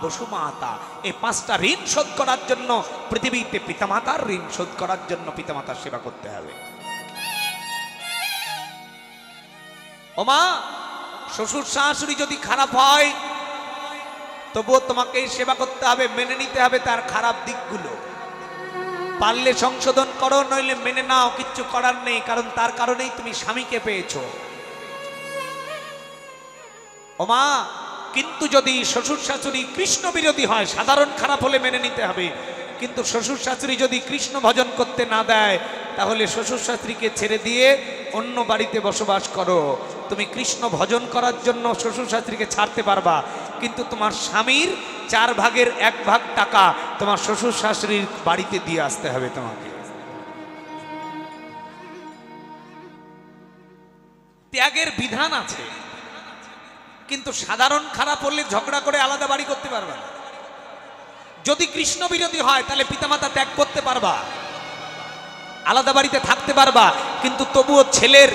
বসুমাতা, এই পাঁচটা ঋণ শোধ করার জন্য পৃথিবীতে পিতামাতার ঋণ শোধ করার জন্য পিতামাতার সেবা করতে হবে। ও মা, শ্বশুর শাশুড়ি যদি খারাপ হয় তবুও তোমাকে সেবা করতে হবে, মেনে নিতে হবে তার খারাপ দিকগুলো। পারলে সংশোধন করো, নইলে মেনে নাও, কিচ্ছু করার নেই, কারণ তার কারণেই তুমি স্বামীকে পেয়েছো। ও মা, কিন্তু যদি শ্বশুর শাশুড়ি কৃষ্ণ বিরোধী হয়, সাধারণ খারাপ হলে মেনে নিতে হবে, কিন্তু শ্বশুর শাশুড়ি যদি কৃষ্ণ ভজন করতে না দেয়, তাহলে শ্বশুর শাশুড়িকে ছেড়ে দিয়ে অন্য বাড়িতে বসবাস করো। তুমি কৃষ্ণ ভজন করার জন্য শ্বশুর শাশুড়িকে ছাড়তে পারবা, কিন্তু তোমার স্বামীর 4 ভাগের 1 ভাগ টাকা তোমার শ্বশুর শাশুড়ির বাড়িতে দিয়ে আসতে হবে তোমাকে। ত্যাগের বিধান আছে, কিন্তু সাধারণ খারাপ হলে ঝগড়া করে আলাদা বাড়ি করতে পারবা না। যদি কৃষ্ণ বিরোধী হয় তাহলে পিতামাতা ত্যাগ করতে পারবা, আলাদা বাড়িতে থাকতে পারবা, কিন্তু তবুও ছেলের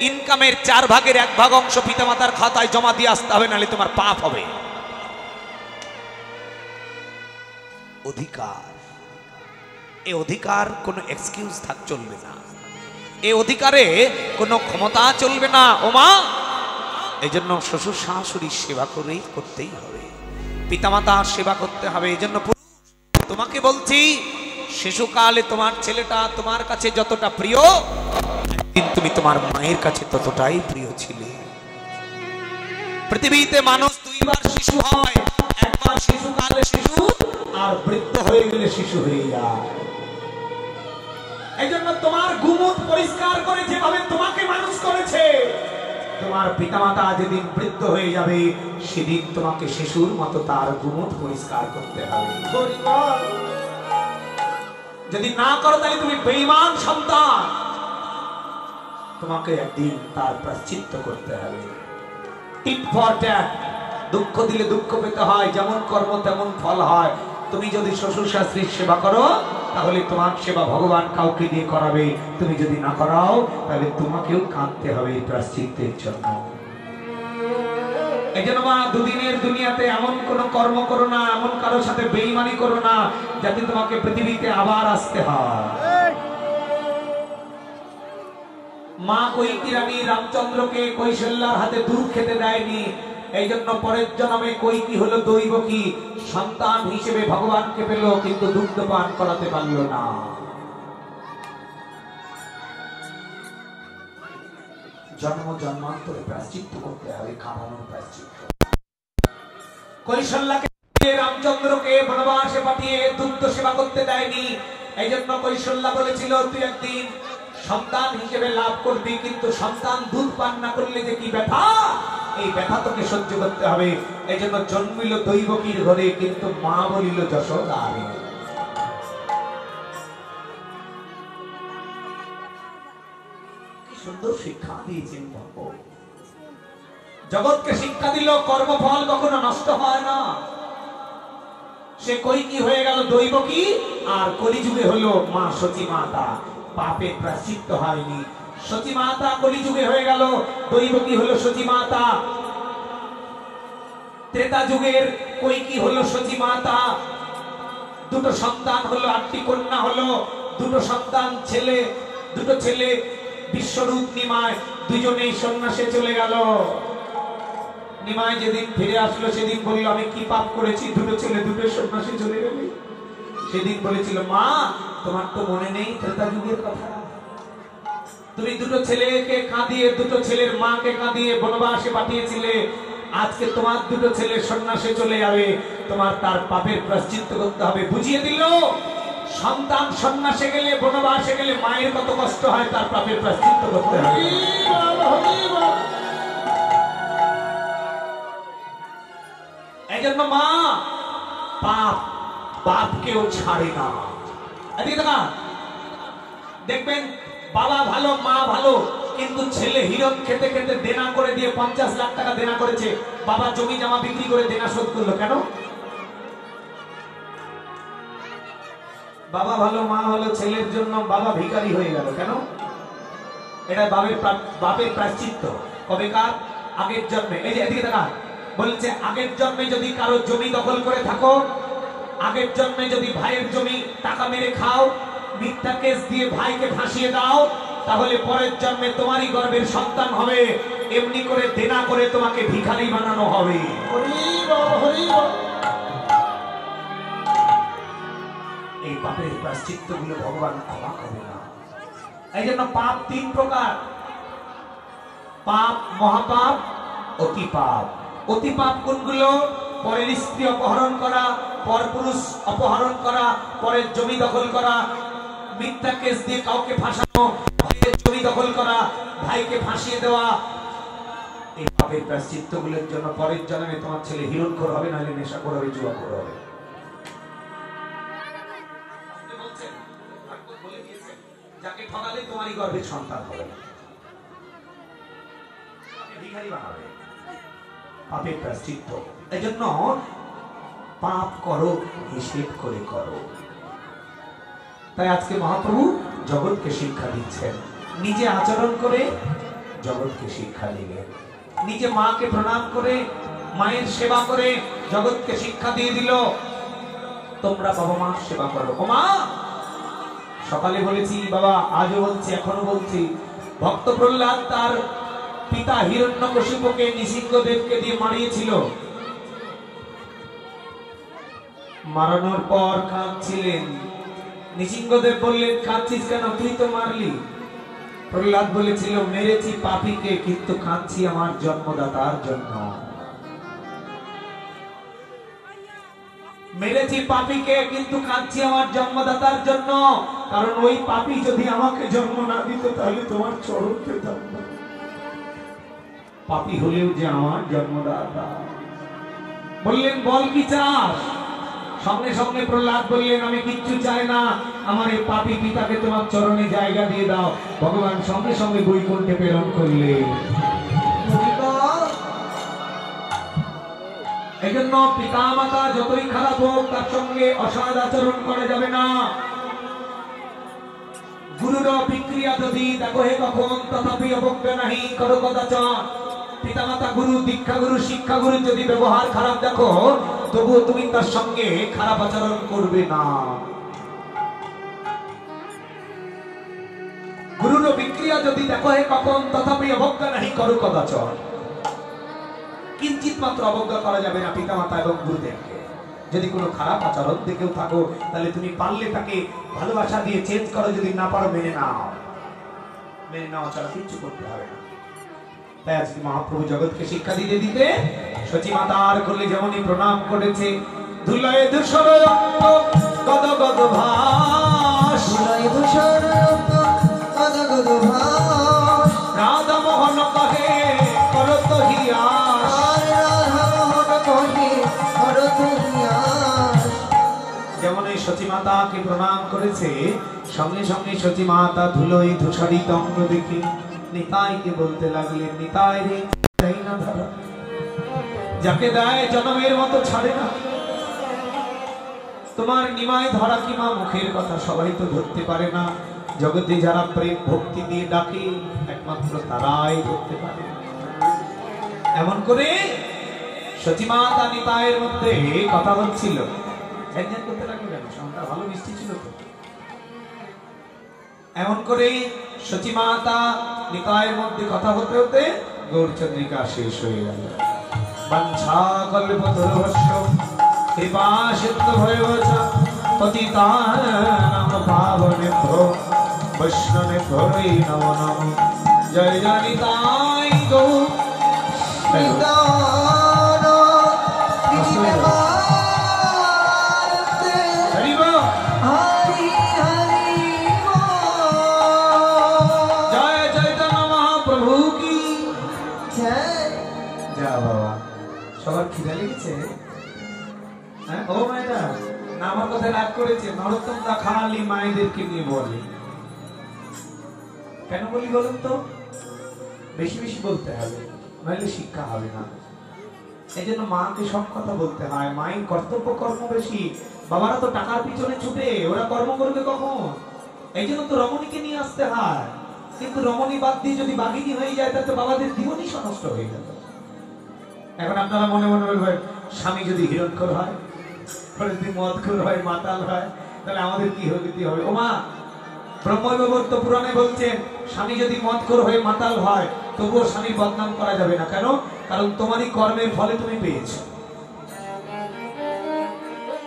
ইনকামের 4 ভাগের 1 ভাগ অংশ পিতামাতার খাতায় জমা দিয়ে আসতে হবে, নাহলে তোমার পাপ হবে। অধিকার, এই অধিকার কোনো এক্সকিউজ থাক চলবে না, এই অধিকারে কোনো ক্ষমতা চলবে না। ও মা, এই জন্য শ্বশুর শাশুড়ির সেবা করতেই হবে, পিতামাতার সেবা করতে হবে। এই জন্য তোমাকে বলছি, শিশুকালে তোমার ছেলেটা তোমার কাছে যতটা প্রিয়, একদিন তুমি তোমার মায়ের কাছে ততটাই প্রিয় ছিলে। পৃথিবীতে মানুষ 2 বার শিশু হয়, একবার শিশুকালে শিশু, আর বৃদ্ধ হয়ে গেলে শিশু হয়ে যায়। এই জন্য তোমার গুমুট পরিষ্কার করে যেভাবে তোমাকে মানুষ করেছে, তোমার পিতামাতা যেদিন বৃদ্ধ হয়ে যাবে সেদিন তোমাকে শিশুর মতো তার গুমুট পরিষ্কার করতে হবে। যদি না করো তাহলে তুমি বেঈমান সন্তান, তোমাকে একদিন তার প্রায়শ্চিত্ত করতে হবে। টিট ফর ট্যাট, দুঃখ দিলে দুঃখ পেতে হয়, যেমন কর্ম তেমন ফল হয়। তুমি যদি শ্বশুর শাশুড়ির সেবা করো তাহলে তোমার সেবা ভগবান কাউকে দিয়ে করাবে, তুমি যদি না করাও তাহলে তোমাকেও কাঁদতে হবে প্রায়শ্চিত্তের জন্য। এই জন্য মা, দুদিনের দুনিয়াতে এমন কোন কর্ম করো না, এমন কারোর সাথে বেঈমানি করো না যাতে তোমাকে পৃথিবীতে আবার আসতে হয়। মা কৈকেয়ী রানী রামচন্দ্রকে কৌশল্যার হাতে দুধ খেতে দেয়নি, এই জন্য পরের জন্মে কৈকেয়ী হলো দৈবকী, সন্তান হিসেবে ভগবানকে পেল, কিন্তু দুগ্ধ পান করাতে পারল না। জন্ম জন্মান্তরে প্রায়শ্চিত্ত করতে হবে, কাঁদানোর প্রায়শ্চিত্ত। কৌশল্যাকে রামচন্দ্রকে বনবাসে পাঠিয়ে দুগ্ধ সেবা করতে দেয়নি, এই জন্য কৌশল্যা বলেছিল তুই একদিন সন্তান হিসেবে লাভ করবি, কিন্তু সন্তান দুধ পান না করলে যে কি ব্যথা, এই ব্যথা তোকে সহ্য করতে হবে। এই জন্য জন্মিল দৈবকীর ঘরে, কিন্তু মা বলিল যশোদারে। কি সুন্দর শিক্ষা দিয়েছেন ভগবান, জগৎকে শিক্ষা দিল কর্মফল কখনো নষ্ট হয় না। সে কৈকেয়ী হয়ে গেল দৈবকী, আর কলিযুগে হলো মা সতী মাতা, পাপের প্রায়শ্চিত্ত হয়নি। সতী মাতা কলিযুগে হয়ে গেল, দৈবকী হলো সতী মাতা। ত্রেতা যুগের কৈকেয়ী হলো সতী মাতা, 2টো সন্তান হলো, 8টি কন্যা হলো, 2টো সন্তান ছেলে, 2টো ছেলে বিশ্বরূপ নিমায়, 2জনেই সন্ন্যাসে চলে গেল। নিমায় যেদিন ফিরে আসলো সেদিন বলল আমি কি পাপ করেছি, 2টো ছেলে 2টো সন্ন্যাসে চলে গেল। সেদিন বলেছিল মা তোমার তো মনে নেই ত্রেতা যুগের কথা, তুমি 2টো ছেলেকে কাঁদিয়ে, 2টো ছেলের মাকে কাঁদিয়ে বনবাসে পাঠিয়েছিলে, আজকে তোমার 2টো ছেলে সন্ন্যাসে চলে যাবে, তোমার তার পাপের প্রায়শ্চিত্ত করতে হবে। বুঝিয়ে দিল সন্তান সন্ন্যাসে গেলে, বনবাসে গেলে মায়ের কত কষ্ট হয়, তার পাপের প্রায়শ্চিত্ত করতে হবে। এই জন্য মা পাপ বাপকেও ছাড়ে না। এদিকে দেখা দেখবেন বাবা ভালো মা ভালো, কিন্তু ছেলে হিরণ খেতে খেতে দেনা করে দিয়ে 50 লাখ টাকা দেনা করেছে, বাবা জমি জমা বিক্রি করে দেনা শোধ করলো কেন? বাবা ভালো মা ভালো, ছেলের জন্য বাবা ভিখারি হয়ে গেল কেন? এটা বাপের প্রায়শ্চিত্ত। কবেকার? আগের জন্মে। এই যে এদিকে দেখা, বলছে আগের জন্মে যদি কারো জমি দখল করে থাকো, আগের জন্মে যদি ভাইয়ের জমি টাকা মেরে খাও, মিথ্যা কেস দিয়ে ভাইকে ফাঁসিয়ে দাও, তাহলে পরের জন্মে তোমারই গর্ভের সন্তান হবে, এমনি করে দেনা করে তোমাকে ভিখারি বানানো হবে। এই পাপের প্রায়শ্চিত্ত গুলো ভগবান ক্ষমা করে না। এই জন্য পাপ তিন প্রকার: পাপ, মহাপাপ, অতি পাপ। অতি পাপ কোনগুলো? পরের স্ত্রী অপহরণ করা, পরপুরুষ অপহরণ করা, পরের জমি দখল করা, মিথ্যা কেস দিয়ে কাউকে ফাঁসানো, ভাইয়ের জমি দখল করা, ভাইকে ফাঁসিয়ে দেওয়া। এই পাপের প্রায়শ্চিত্ত গুলোর জন্য পরের জন্মে তোমার ছেলে হিরণখোর হবে, নাহলে নেশাখোর হবে, জুয়াখোর হবে। যাকে ঠকালে তোমারই গর্ভের সন্তান হবে, ভিখারি বানাবে। পাপের প্রায়শ্চিত্ত। এই জন্য পাপ করো, হিসেব করে করো। তাই আজকে মহাপ্রভু জগৎকে শিক্ষা দিচ্ছেন, নিজে আচরণ করে জগৎকে শিক্ষা দিলেন। নিজে মাকে প্রণাম করে, মায়ের সেবা করে জগৎকে শিক্ষা দিয়ে দিল, তোমরা বাবা মার সেবা করো। ও মা, সকালে বলেছি বাবা, আজও বলছি, এখনো বলছি, ভক্ত প্রহ্লাদ তার পিতা হিরণ্যকশিপুকে নৃসিংহদেবকে দিয়ে মারিয়েছিল। মারানোর পর কাঁদছিলেন। নৃসিংহদেব বললেন, কাঁদছিস কেন? তুই তো মারলি। প্রহ্লাদ বলেছিল, মেরেছি পাপীকে, কিন্তু কাঁদছি আমার জন্মদাতার জন্য। মেরেছি পাপীকে, কিন্তু কাঁদছি আমার জন্মদাতার জন্য। কারণ ওই পাপী যদি আমাকে জন্ম না দিত, তাহলে তোমার চরণ পেতাম না। পাপী হলেও যে আমার জন্মদাতা। বললেন, বল কি চাস? সঙ্গে সঙ্গে প্রহ্লাদ বললেন, আমি কিচ্ছু চাই না, আমার এই পাপী পিতাকে তোমার চরণে জায়গা দিয়ে দাও। ভগবান সঙ্গে সঙ্গে বৈকুণ্ঠে প্রেরণ করলেন। এই জন্য পিতা মাতা যতই খারাপ হোক, তার সঙ্গে অসৎ আচরণ করা যাবে না। গুরুর বিক্রিয়া যদি দেখো হে কখন, তথাপি অবজ্ঞা নাহি করো কদাচন। পিতা মাতা, গুরু, দীক্ষা গুরু, শিক্ষা গুরু যদি ব্যবহার খারাপ দেখো, তবুও তুমি তার সঙ্গে খারাপ আচরণ করবে না। গুরুর বিক্রিয়া যদি দেখো হে কখন, তথাপি অবজ্ঞা নাহি করো কদাচন। কিঞ্চিত মাত্র অবজ্ঞা করা যাবে না পিতা মাতা এবং গুরুদেবকে। যদি কোনো খারাপ আচরণ দেখেও থাকো, তাহলে তুমি পারলে তাকে ভালোবাসা দিয়ে চেঞ্জ করো, যদি না পারো মেনে নাও। মেনে নাও ছাড়া কিচ্ছু করতে হবে না। তাই আজকে মহাপ্রভু জগৎকে শিক্ষা দিতে দিতে সচী মাতার কোলে যেমনই প্রণাম করেছে, ধুলায় ধূসর রঙ্গ গদ গদ ভাস, ধুলায় ধূসর রঙ্গ গদ গদ ভাস, রাধা মোহন কহে করত হিয়াস, রাধা মোহন কহে করত হিয়াস। যেমন এই সচী মাতাকে প্রণাম করেছে, সঙ্গে সঙ্গে সচী মাতা ধুলোয় ধূসরিত অঙ্গ দেখে নিতাইকে বলতে লাগলেন, নিতাই রে, তাই না ধরা, যাকে দেয় জনমের মতো ছাড়ে না। তোমার নিমায় ধরা কি মা? মুখের কথা সবাই তো ধরতে পারে না। জগতে যারা প্রেম ভক্তি দিয়ে ডাকে, একমাত্র তারাই ধরতে পারে। এমন করে সচী মাতা নিতাইয়ের মধ্যে কথা হচ্ছিল। ঝ্যানঝ্যান করতে লাগলো কেন? সঙ্গটা ভালো মিষ্টি ছিল তো। এমন করে সচী মাতা নিতাইয়ের মধ্যে কথা হতে হতে গৌরচন্দ্রিকা শেষ হয়ে গেল। বাঞ্ছা কল্পতরুভ্যশ্চ কৃপা সিন্ধু ভয়শ্চ পতিতানাং পাবনেভ্যো বৈষ্ণবেভ্যো নমো নমো। জয় জয় নিতাই গৌর সবার খিদে লেগেছে? ও মায়েরা, না আমার কথা রাগ করেছে? নরোত্তম দা খালি মায়েদেরকে নিয়ে বলে। কেন বলি বলুন তো? বেশি বেশি বলতে হবে, নাহলে শিক্ষা হবে না। এই জন্য মাকে সব কথা বলতে হয়। মায়ের কর্তব্য কর্ম বেশি। বাবারা তো টাকার পিছনে ছুটে, ওরা কর্ম করবে কখন? এই জন্য তো রমণীকে নিয়ে আসতে হয়। কিন্তু রমণী বাদ দিয়ে যদি বাঘিনী হয়ে যায়, তাহলে তো বাবাদের জীবনই নষ্ট হয়ে গেল। এখন আপনারা মনে মনে বলবেন স্বামী যদি হিরণখোর হয়, যদি মদখোর হয়, মাতাল হয়, তাহলে আমাদের কি গতি হবে? ও মা, ব্রহ্মবৈবর্ত পুরাণে বলছেন স্বামী যদি মদখোর হয়ে মাতাল হয় তবুও স্বামীর বদনাম করা যাবে না। কেন? কারণ তোমারই কর্মের ফলে তুমি পেয়েছো,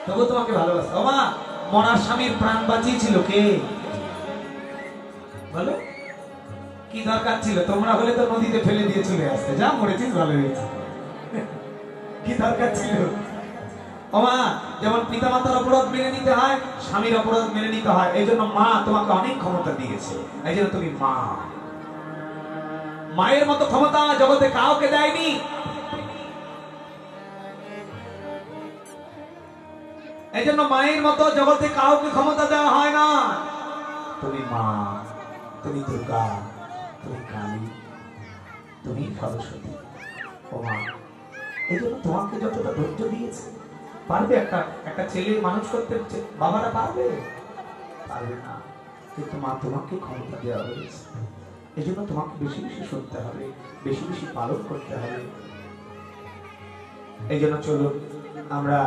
তবু তোমাকে ভালোবাসে। ও মা, মরার স্বামীর প্রাণ বাঁচিয়েছিল কে বলো? কি দরকার ছিল? তোমরা হলে তো নদীতে ফেলে দিয়ে চলে আসতে, যা মরেছিস ভালো হয়েছে, কি দরকার ছিল? ও মা, যেমন পিতামাতার অপরাধ মেনে নিতে হয়, স্বামীর অপরাধ মেনে নিতে হয়। এই জন্য মা তোমাকে অনেক ক্ষমতা দিয়েছে, এই জন্য তুমি মা। মায়ের মতো ক্ষমতা জগতে কাউকে দেয়নি। এই জন্য মায়ের মতো জগতে কাউকে ক্ষমতা দেওয়া হয় না। তুমি মা, তুমি দুর্গা, তুমি কালী, তুমি সরস্বতী। ও মা, এই জন্য তোমাকে যতটা ধৈর্য দিয়েছে, পারবে একটা ছেলে মানুষ করতে? বাবারা পারবে? পারবে না। কিন্তু মা, তোমাকে ক্ষমতা দেওয়া হয়েছে, এই জন্য তোমাকে বেশি বেশি শুনতে হবে, বেশি বেশি পালন করতে হবে। এই জন্য চলুন আমরা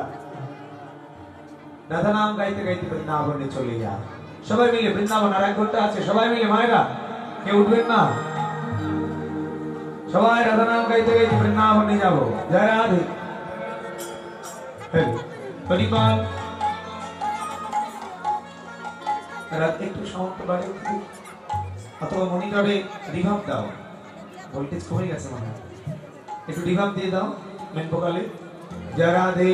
রাধা নাম গাইতে গাইতে বৃন্দাবনে চলে যাই সবাই মিলে। বৃন্দাবন আর 1 ঘন্টা আছে, সবাই মিলে। মায়েরা কেউ উঠবেন না, সবাই রাধা নাম গাইতে গাইতে বৃন্দাবনে যাবো। জয় রাধে। হরিপাল রাত একটু সাউন্ড বাড়ে অথবা মনিটরে রিভাব দাও, ভোল্টেজ কমে গেছে মনে হয়, একটু রিভাব দিয়ে দাও মেন ভোকালে। জয় রাধে,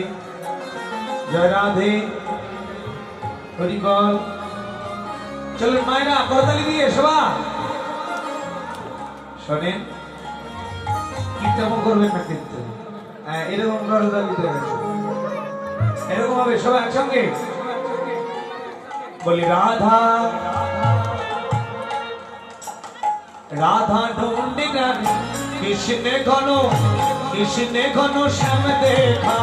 জয় রাধে, হরিবল। চলুন মায়েরা, করতালি দিয়ে সবাই শোনেন, কীর্তন করবেন না কিন্তু এরকম করতালি দিয়ে এরকম হবে সবাই একসঙ্গে বলি। রাধা রাধা ঢুন্ডি রাধে, কৃষ্ণে ঘন শ্যাম দেখা।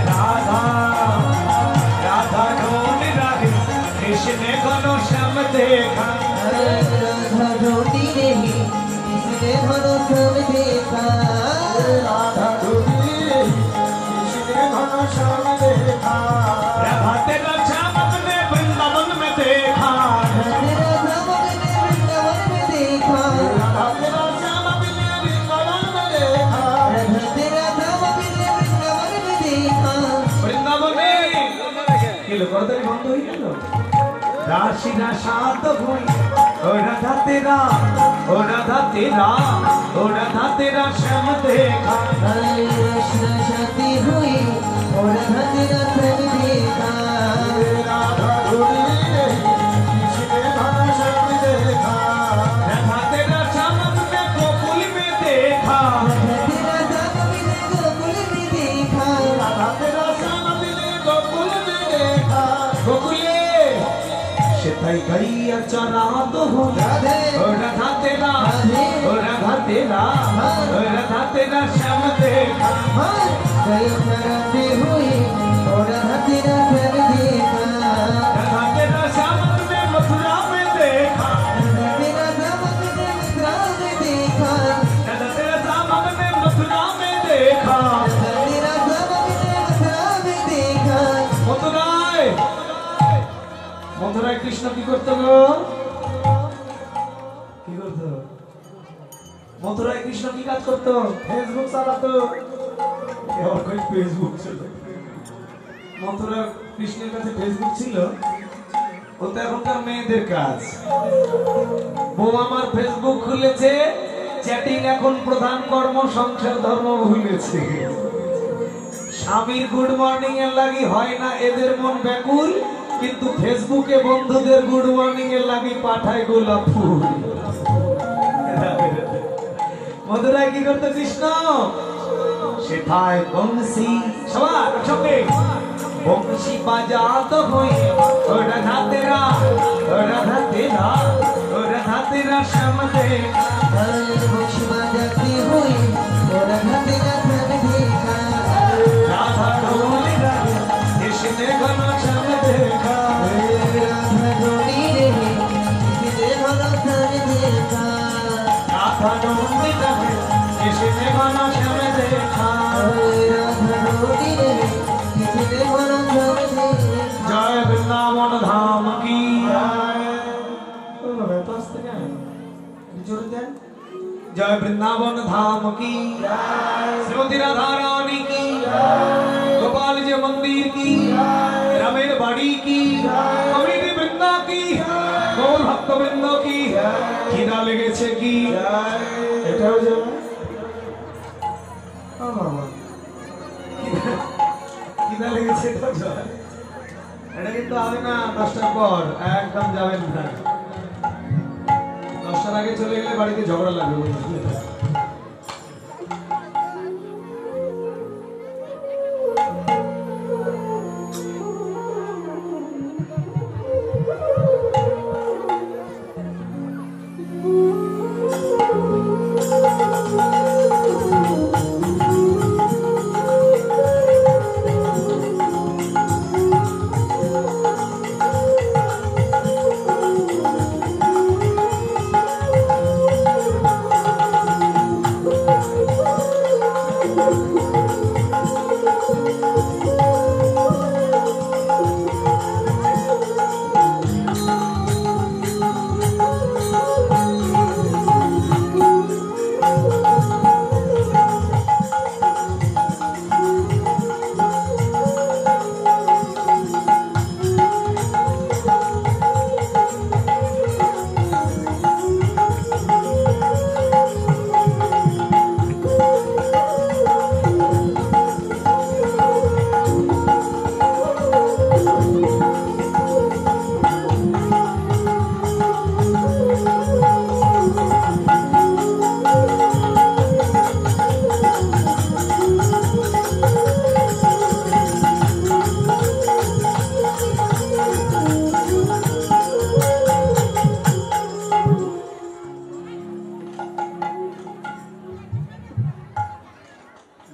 রাধা রাধা ঢুন্ডি রাধে, কৃষ্ণে ঘন শ্যাম দেখা। राधा ढूंढी रही, किसने घनो श्याम देखा। राधा ढूंढी रही, किसने घनो श्याम देखा। राधा तेरा श्याम अपने वृंदावन में देखा। तेरा श्याम अपने वृंदावन में देखा। राधा तेरा श्याम अपने वृंदावन में देखा। राधा तेरा श्याम अपने वृंदावन में देखा। वृंदावने के लोग करते बंद हो गया लो। राशि राशात हुई, ओ राधा तेरा, ओ राधा तेरा, ओ राधा तेरा श्याम देखा। कृष्ण शादी हुई और राधा तेरा श्याम देखा। राधा ढूंढी रही, किसने घनो श्याम देखा। राधा तेरा श्याम अपने गोकुल में देखा। राधा तेरा श्याम अपने गोकुल में देखा। राधा तेरा श्याम अपने गोकुल में देखा। गोकुले সেটাই গাইয়া চরাত হো। राधे ও রাধা তেরা, राधे ও রাধা তেরা, ও রাধা তেরা শ্যাম দেখা। गई चराते हुए और राधा तेरा श्याम देखा। राधा तेरा श्याम अपने मथुरा में देखा। राधा तेरा श्याम अपने मथुरा में देखा। राधा तेरा श्याम अपने मथुरा में देखा। राधा तेरा श्याम अपने मथुरा में देखा। মথুরায় মথুরায় কৃষ্ণ কি করতো গো? কি করতো মথুরায়? কৃষ্ণ কি কাজ করতো? ফেসবুক চালাতো। এবার কই ফেসবুক ছিল? মথুরা কৃষ্ণের কাছে ফেসবুক ছিল, ও তো এখনকার মেয়েদের কাজ। বউ আমার ফেসবুক খুলেছে, চ্যাটিং এখন প্রধান কর্ম, সংসার ধর্ম ভুলেছে। স্বামীর গুড মর্নিং এর লাগি হয় না এদের মন ব্যাকুল, কিন্তু ফেসবুকে বন্ধুদের গুড মর্নিং এর লাগি পাঠায় গোলাপ ফুল। মধুরায় কি করতো কৃষ্ণ? সেথায় বংশী, সবার সঙ্গে বংশী বাজাতো হই। ও রাধা তেরা, ও রাধা তেরা, ও রাধা তেরা শ্যাম দেখা। बंशी बजाते हुए और राधा तेरा श्याम देखा। राधा ढूंढी रही, किसने घनो श्याम देखा। राधा ढूंढी रही, ढूंढ कहे किसने बना श्याम देखा राधा ढूंढी रे किसने बना श्याम देखा जय वृंदावन धाम की जय वृंदावन धाम की श्रीमती राधा रानी की गोपाल जी मंदिर की रमेर बाड़ी की अमृत वृंदा की गौर भक्त वृंद की খিদা লেগেছে কি এটাও যাবে খিদা লেগেছে এটাও যাবে এটা কিন্তু হবে না 10টার পর একদম যাবেন না 10টার আগে চলে গেলে বাড়িতে ঝগড়া লাগবে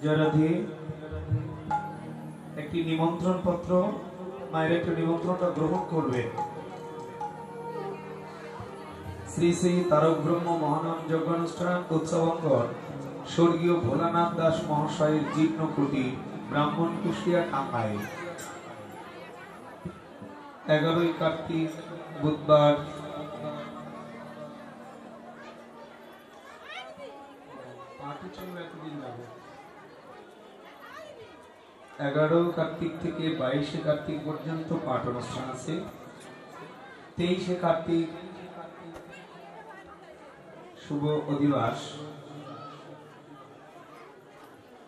জয়রাধে একটি নিমন্ত্রণ পত্র মায়ের একটি নিমন্ত্রণটা গ্রহণ করবে শ্রী শ্রী তারক ব্রহ্ম মহানাম যজ্ঞানুষ্ঠান উৎসবঙ্গর স্বর্গীয় ভোলানাথ দাস মহাশয়ের জীর্ণ কুটি ব্রাহ্মণ কুষ্টিয়া টাঙ্গাইল 11ই কার্তিক বুধবার পার্টি চলবে এতদিন যাবে 11 কার্তিক থেকে 22 কার্তিক পর্যন্ত পাঠ অনুষ্ঠান আছে 23 কার্তিক শুভ অধিবাস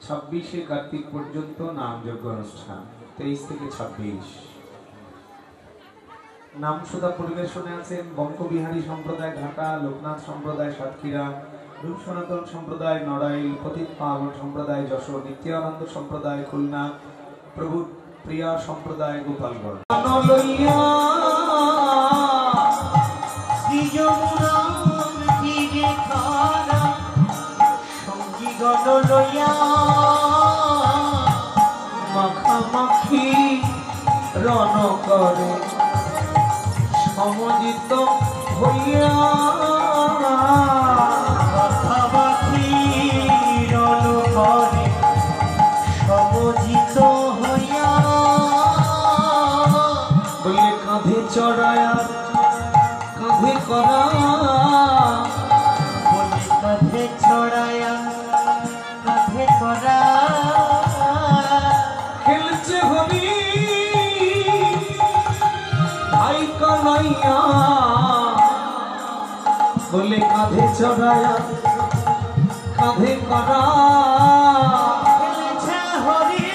26 কার্তিক পর্যন্ত নাম যজ্ঞ অনুষ্ঠান 23 থেকে 26 নাম সুধা পরিবেশনে আছেন বঙ্কবিহারী সম্প্রদায় ঢাকা লোকনাথ সম্প্রদায় সাতক্ষীরা রূপ সনাতন সম্প্রদায় নড়াইল পতিত পাবন সম্প্রদায় যশোর নিত্যানন্দ সম্প্রদায় খুলনা প্রভু প্রিয়া সম্প্রদায় গোপালগঞ্জ মাখামাখি রণ করে সমজিত হইয়া মাখামাখি রণ করে সমজিত হইয়া বলে কাঁধে চড়ায়া কাঁধে করা বলে কাঁধে ছড়ায়া কাঁধে করা খেলছে হরি ভাই কানাইয়া বলে কাঁধে চড়ায়া কাঁধে করা খেলছে হরি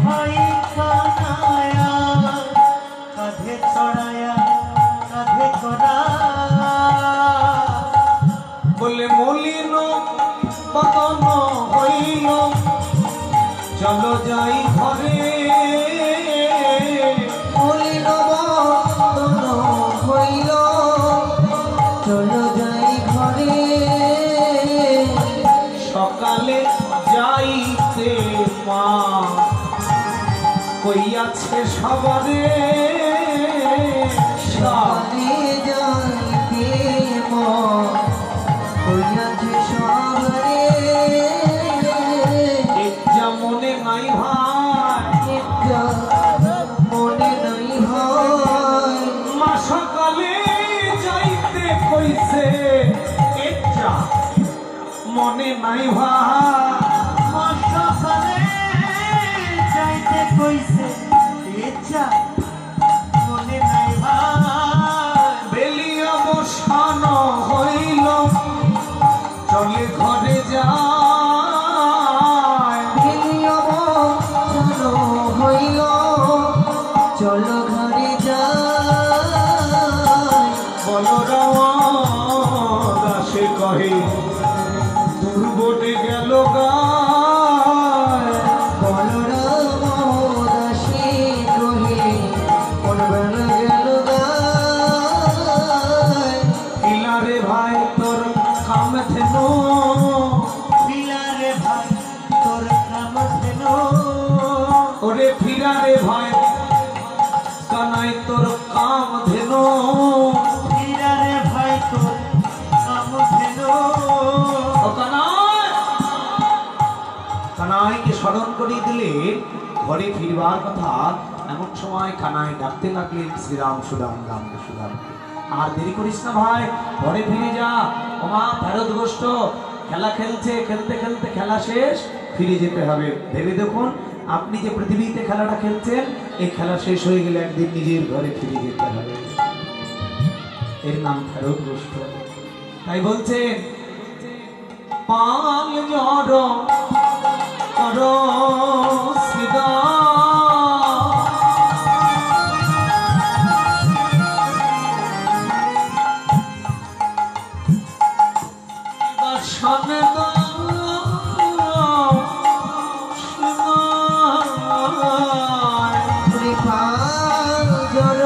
ভাই কানায়া কাঁধে ছড়ায়া কাঁধে করা বলে মলিন বদন হইল চলো যাই ঘরে মলিন বদন হইল চলো যাই ঘরে সকালে যাইতে মা কইয়াছে সবারে সকালে যাইতে মা হইয়াছে সবারে যা মনে নাই ভাই মনে নাই হয় মা সকালে যাইতে কইছে এটা মনে নাই ভাই মা সকালে যাইতে কইছে ইচ্ছা মনে নাই ভাই বেলিয়া বসানো হইল চলে ঘরে যায় বেলিয়া বসানো হইল চলো ঘরে যাই বলরাসে কহে দুর্বটে গেল গায় বলরাম দাসী কহে কোন বেলা গেল গায় ইলারে ভাই তোর কাম থেনো বিলারে ভাই তোর কাম থেন ওরে ফিরারে ভাই কানাই তোর কাম ধেনো বিলারে ভাই তোর কাম থেন ও কানাইকে স্মরণ করিয়ে দিলে ঘরে ফিরবার কথা। এমন সময় কানাই ডাকতে লাগলেন শ্রীরাম সুদাম রাম সুদামকে, আর দেরি করিস না ভাই, ঘরে ফিরে যা। ওমা ফেরত গোষ্ঠ খেলা খেলছে, খেলতে খেলতে খেলা শেষ, ফিরে যেতে হবে। ভেবে দেখুন, আপনি যে পৃথিবীতে খেলাটা খেলছেন, এই খেলা শেষ হয়ে গেলে একদিন নিজের ঘরে ফিরে যেতে হবে। এর নাম ফেরত গোষ্ঠ। তাই বলছেন পাল জড় কর সিদা বাসনে পাল জড়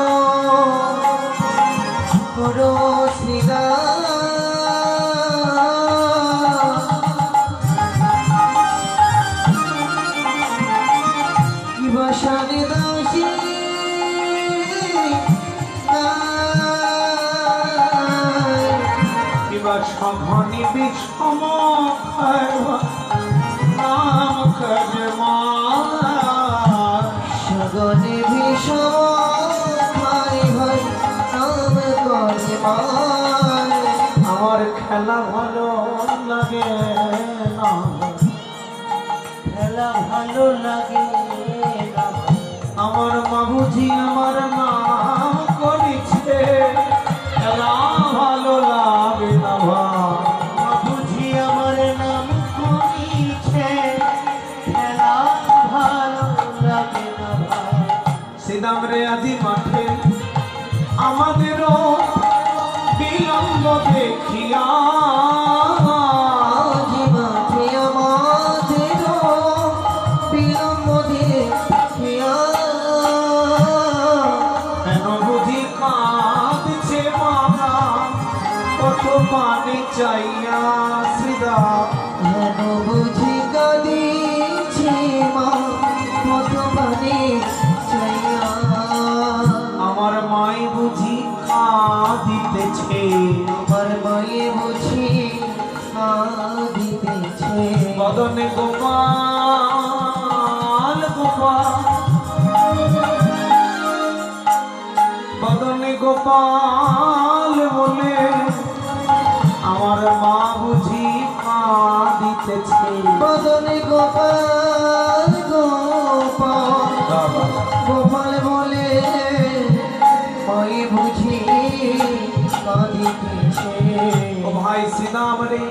করো শ্রীদা কি বাসানে দাসী কিবা সঘনি বিষম নাম খে মা সগনে ভীষণ ভাই ভাই নাম করে মায় আমার খেলা ভালো লাগে না, খেলা ভালো লাগে না আমার মা বুঝি আমার নাম করেছে, খেলা ভালো লাগে না ভাই। বুঝি আমার নাম করিছে খেলা ভালো লাগে না ভাই সিদাম রে আজি মাঠে আমাদেরও বিলম্ব দেখিয়া আজি মাঠে আমাদেরও বিলম্ব দেখিয়া কেন বুঝি কাঁদছে মামা কত পানি চাইয়া সিদা হেন বুঝি কাঁদিছে মা কত পানি চাইয়া আমার মাই বুঝি কাঁদিতেছে, আমার মায়ে বুঝি কাঁদিতেছে বদনে গোপাল গোপাল, বদনে গোপাল বলে আমার মা বুঝি কাঁদিতেছে। বদনে গোপাল গোপাল গোপাল বলে মায়ে বুঝি কাঁদিতেছে ও ভাই শ্রীরাম রে,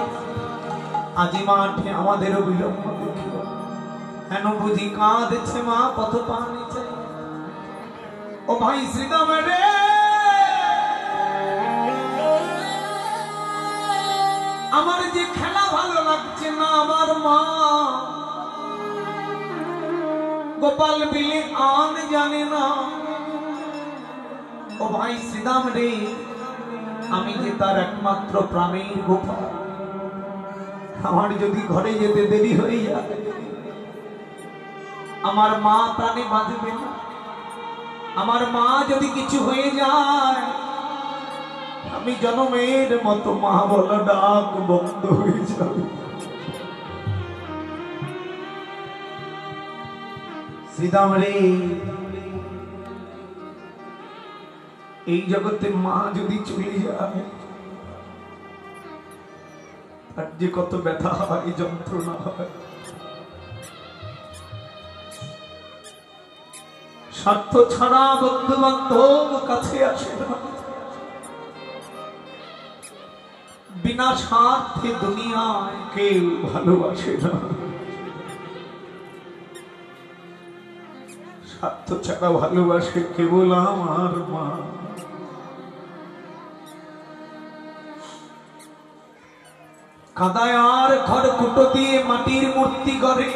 আজি মাঠে আমাদেরও বিলম্ব দেখিও, কেন বুঝি কাঁদছে মা পথ পানি চাই। ও ভাই শ্রীরাম রে, আমার যে খেলা ভালো লাগছে না, আমার মা গোপাল বিলে আন জানে না। ও ভাই শ্রীরাম রে, আমি যে তার একমাত্র প্রাণের গোপাল, আমার যদি ঘরে যেতে দেরি হয়ে যায়, আমার মা প্রাণে বাঁচবে না। আমার মা যদি কিছু হয়ে যায়, আমি জনমের মতো মা বলা ডাক বন্ধ হয়ে যাবে। শ্রীদাম রে, এই জগতে মা যদি চলে যায় আর যে কত ব্যথা হয়, যন্ত্রণা হয়। স্বার্থ ছাড়া বন্ধু বান্ধব কাছে আসে না, বিনা স্বার্থে দুনিয়ায় কেউ ভালোবাসে না। স্বার্থ ছাড়া ভালোবাসে কেবল আমার মা। কাদায় আর খড়কুটো দিয়ে মাটির মূর্তি গড়ে,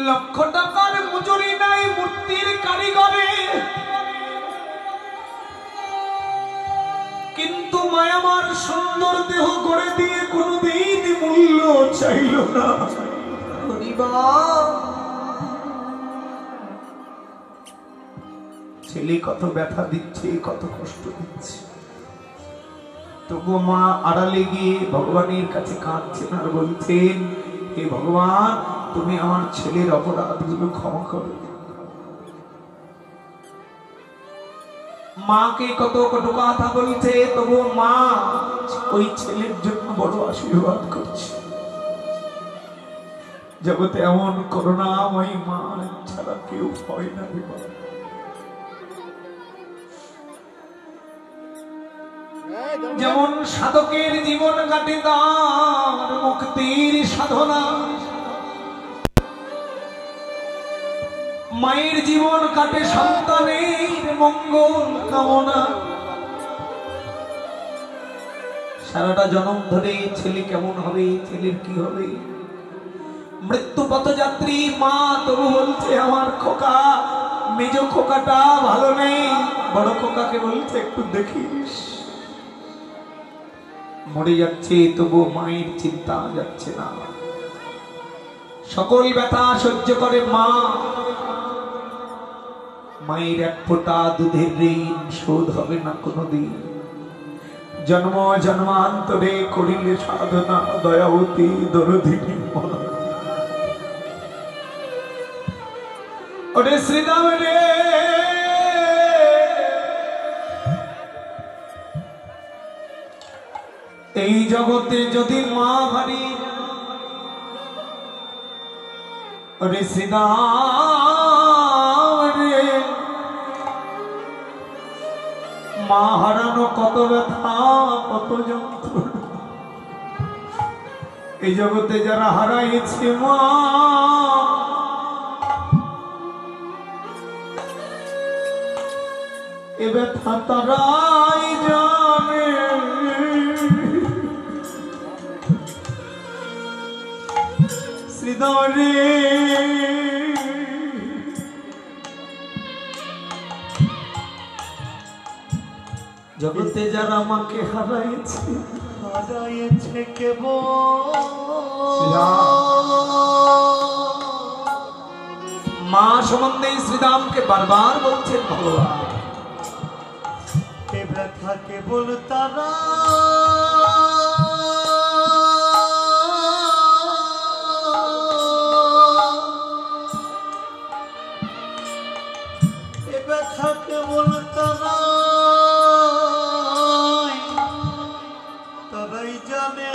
লক্ষ টাকার মজুরি নাই মূর্তির কারিগরে, কিন্তু মায়ামার সুন্দর দেহ গড়ে দিয়ে কোনদিন মূল্য চাইল না। ছেলে কত ব্যথা দিচ্ছে, কত কষ্ট দিচ্ছে, তবু মা আড়ালে গিয়ে ভগবানের কাছে কাঁদছেন আর বলছেন, হে ভগবান, তুমি আমার ছেলের অপরাধগুলো ক্ষমা করো। মাকে কত কত কথা বলছে, তবু মা ওই ছেলের জন্য বড় আশীর্বাদ করছে। জগতে এমন করুণাময়ী মা ছাড়া কেউ হয় না। যেমন সাধকের জীবন কাটে তার মুক্তির সাধনা, মায়ের জীবন কাটে সন্তানের মঙ্গল কামনা। সারাটা জন্ম ধরে ছেলে কেমন হবে, ছেলের কি হবে, মৃত্যু পথযাত্রী মা তবু বলছে, আমার খোকা, মেজ খোকাটা ভালো নেই, বড় খোকাকে বলছে একটু দেখিস। মরে যাচ্ছে তবু মায়ের চিন্তা যাচ্ছে না। সকল ব্যথা সহ্য করে মা, মায়ের এক ফোঁটা দুধের ঋণ শোধ হবে না কোনদিন। জন্ম জন্মান্তরে করিলে সাধনা দয়াবতী দরদিনী মা। ওরে শ্রীদাম রে, এই জগতে যদি মা ভারী, ওরে শ্রীদাম রে, মা হারানো কত ব্যথা, কত যন্ত্রণা। এই জগতে যারা হারাইছে মা, এ ব্যথা তারাই জানে। শ্রীদাম রে, জগতে যারা আমাকে হারাইছে, হারাইছে কেবল মা সম্বন্ধে শ্রীরামকে বারবার বলছেন ভগবান, এ ব্যথা কেবল তারা কেবল তারাই জানে।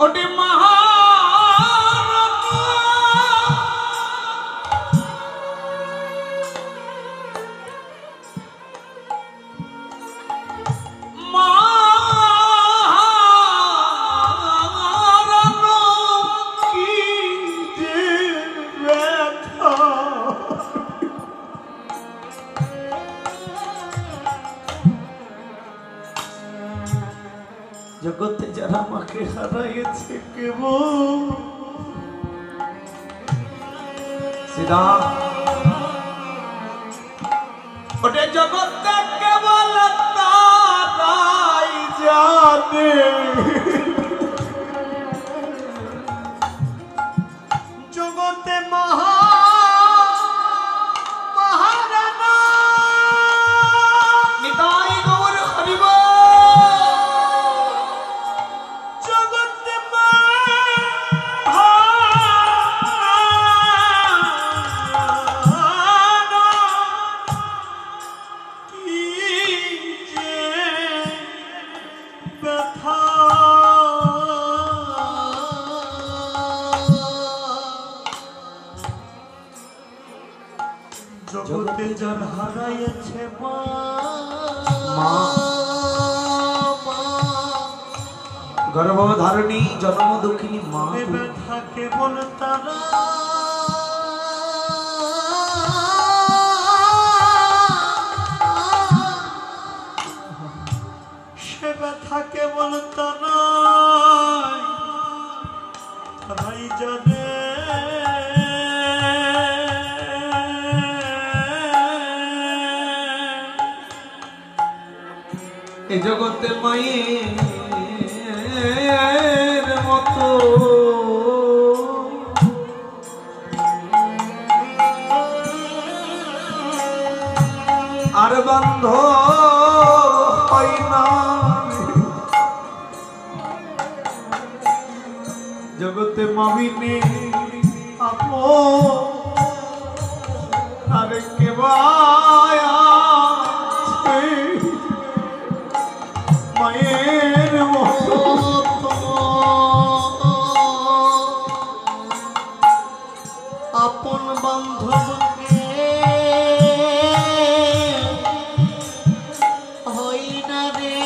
ওরে মহা জগতে যারা আমাকে হারাইছে কেবল শ্রীরাম, ওটা জগতে কেবল জানে জগতে মহারানা নিতাই গৌর হরিব জগতে মহারানা কি যে ব্যথা জগতে যার হারাইছে মা গর্ভধারিণী জন্ম দুঃখিনী মা ব্যথা কেবল তারা সে ব্যথা কেবল তারাই জানে এই জগতে মায়ের মতো আর বন্ধ হয় না জগতে মামিনী আপো আর কে মায়ের মতো আপন বান্ধবকে হই না রে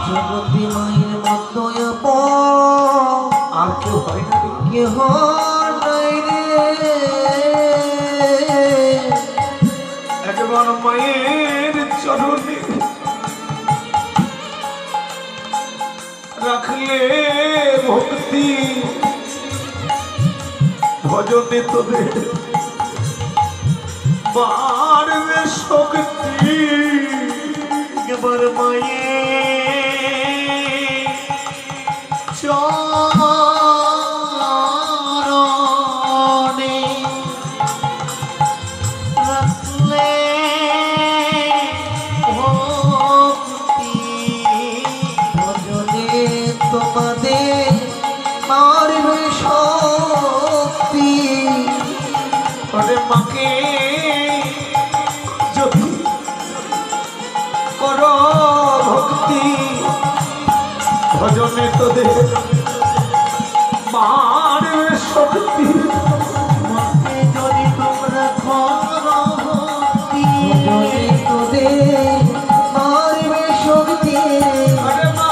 জগতে মায়ের মতো আর কেউ হয় না কেহ নাই রে একবার মায়ের চরণে রাখলে ভক্তি ভজনে তোদের বাড়বে শক্তি একবার মায়ে চরণে রাখলে ভক্তি ভজনে তোমাদের মারবে শক্তি করে মাকে যদি করো ভক্তি ভজনে তোদের বাড়বে শক্তি মাকে যদি তোমরা করো ভক্তি ভজনে তোদের মারবে শক্তি আরে মা